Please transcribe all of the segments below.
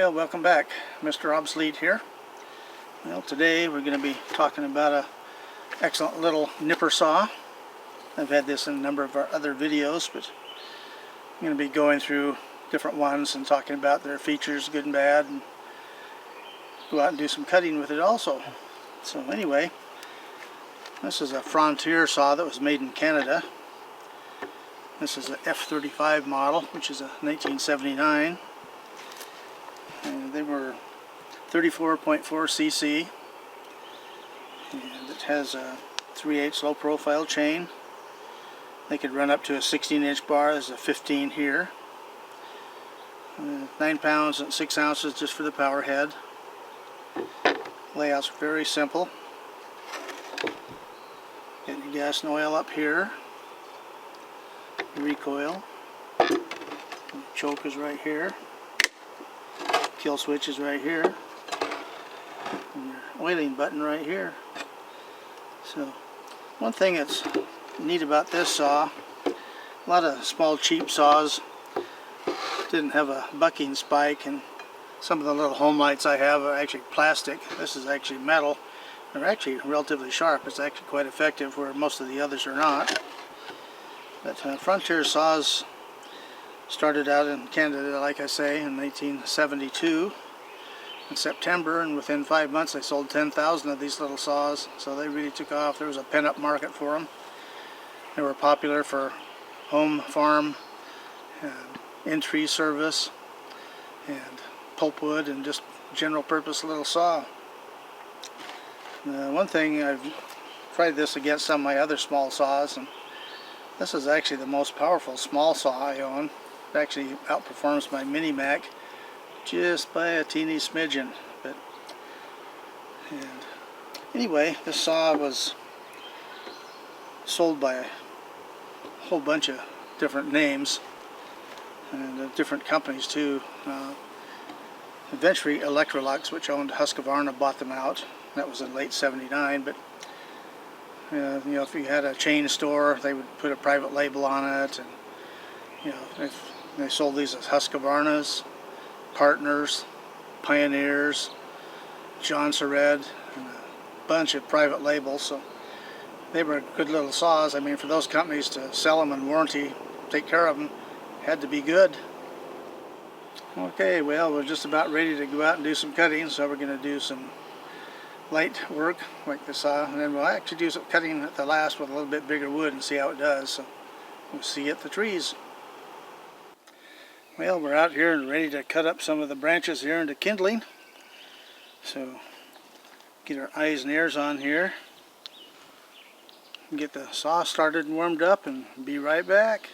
Well, welcome back. Mr. Obsolete here. Well, today we're going to be talking about a excellent little nipper saw. I've had this in a number of our other videos, but I'm going to be going through different ones and talking about their features, good and bad, and go out and do some cutting with it also. So anyway, this is a Frontier saw that was made in Canada. This is an F35 model, which is a 1979. And they were 34.4 cc, and it has a 3/8 low profile chain. They could run up to a 16-inch bar. There's a 15 here. 9 pounds and 6 ounces just for the power head. Layout's very simple. Getting your gas and oil up here. Recoil. The choke is right here. Kill switch is right here. And your oiling button right here. So, one thing that's neat about this saw, a lot of small cheap saws didn't have a bucking spike, and some of the little home lights I have are actually plastic. This is actually metal. They're actually relatively sharp. It's actually quite effective where most of the others are not. But Frontier saws started out in Canada, like I say, in 1972 in September, and within 5 months they sold 10,000 of these little saws, so they really took off. There was a pin-up market for them. They were popular for home, farm, in-tree service, and pulpwood, and just general purpose little saw. One thing, I've tried this against some of my other small saws, and this is actually the most powerful small saw I own. It actually outperforms my Mini Mac just by a teeny smidgen. And anyway, this saw was sold by a whole bunch of different names and different companies too. Eventually Electrolux, which owned Husqvarna, bought them out. That was in late '79. But you know, if you had a chain store, they would put a private label on it, and you know, they sold these as Husqvarnas, Partners, Pioneers, John Sered, and a bunch of private labels. So they were good little saws. I mean, for those companies to sell them and warranty, take care of them, had to be good. Okay, well, we're just about ready to go out and do some cutting, so we're going to do some light work like this saw, and then we'll actually do some cutting at the last with a little bit bigger wood and see how it does. So we'll see you at the trees. Well, we're out here and ready to cut up some of the branches here into kindling. So get our eyes and ears on here, get the saw started and warmed up, and be right back.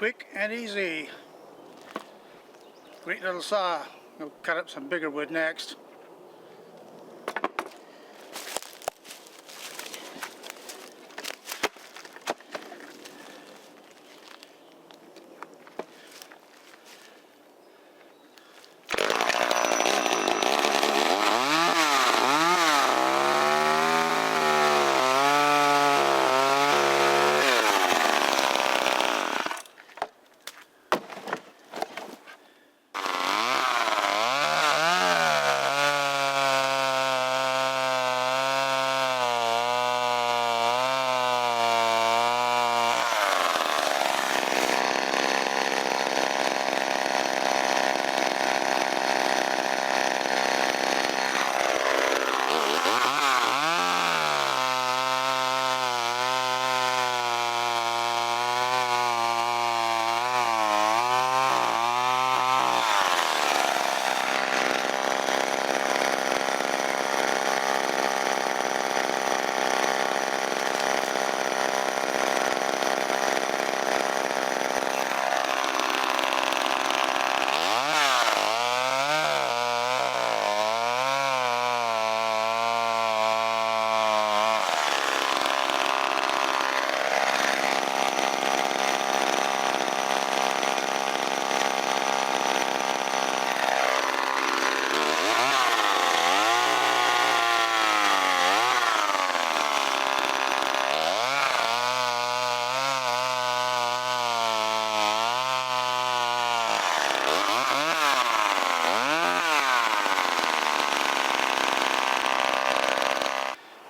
Quick and easy. Great little saw. We'll cut up some bigger wood next.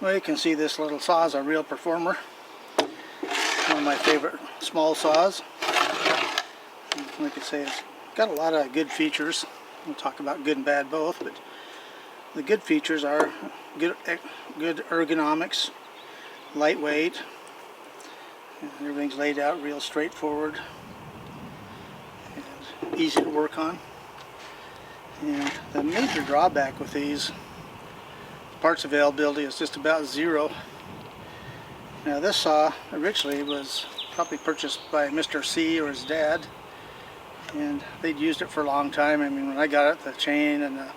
Well, you can see this little saw is a real performer. One of my favorite small saws. Like I say, it's got a lot of good features. We'll talk about good and bad both, but the good features are good ergonomics, lightweight, and everything's laid out real straightforward and easy to work on. And the major drawback with these, parts availability is just about zero. Now this saw originally was probably purchased by Mr. C or his dad, and they'd used it for a long time. I mean, when I got it, the chain and the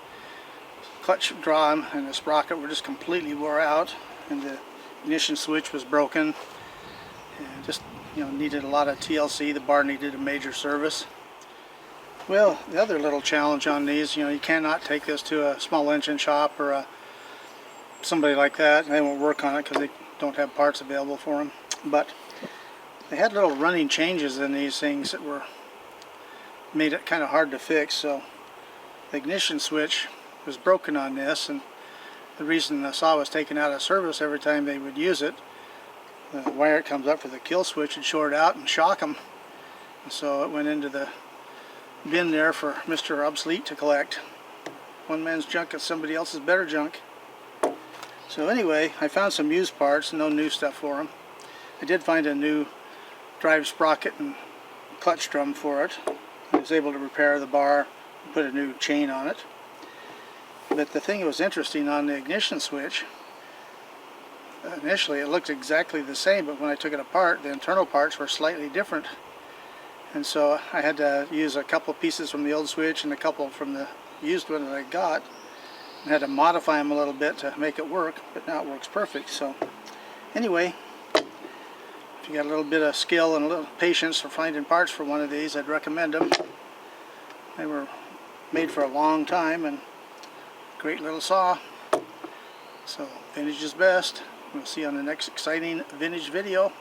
clutch drum and the sprocket were just completely wore out, and the ignition switch was broken, and just, you know, needed a lot of TLC. The bar needed a major service. Well, the other little challenge on these, you know, you cannot take this to a small engine shop or somebody like that, and they won't work on it because they don't have parts available for them. But they had little running changes in these things that were made it kind of hard to fix. So the ignition switch was broken on this, and the reason the saw was taken out of service every time they would use it, the wire that comes up for the kill switch would short out and shock them, and so it went into the bin there for Mr. Obsolete to collect. One man's junk is somebody else's better junk. So anyway, I found some used parts, no new stuff for them. I did find a new drive sprocket and clutch drum for it. I was able to repair the bar and put a new chain on it. But the thing that was interesting on the ignition switch, initially it looked exactly the same, but when I took it apart, the internal parts were slightly different. And so I had to use a couple pieces from the old switch and a couple from the used one that I got. I had to modify them a little bit to make it work, but now it works perfect. So anyway, if you got a little bit of skill and a little patience for finding parts for one of these, I'd recommend them. They were made for a long time, and great little saw. So vintage is best. We'll see you on the next exciting vintage video.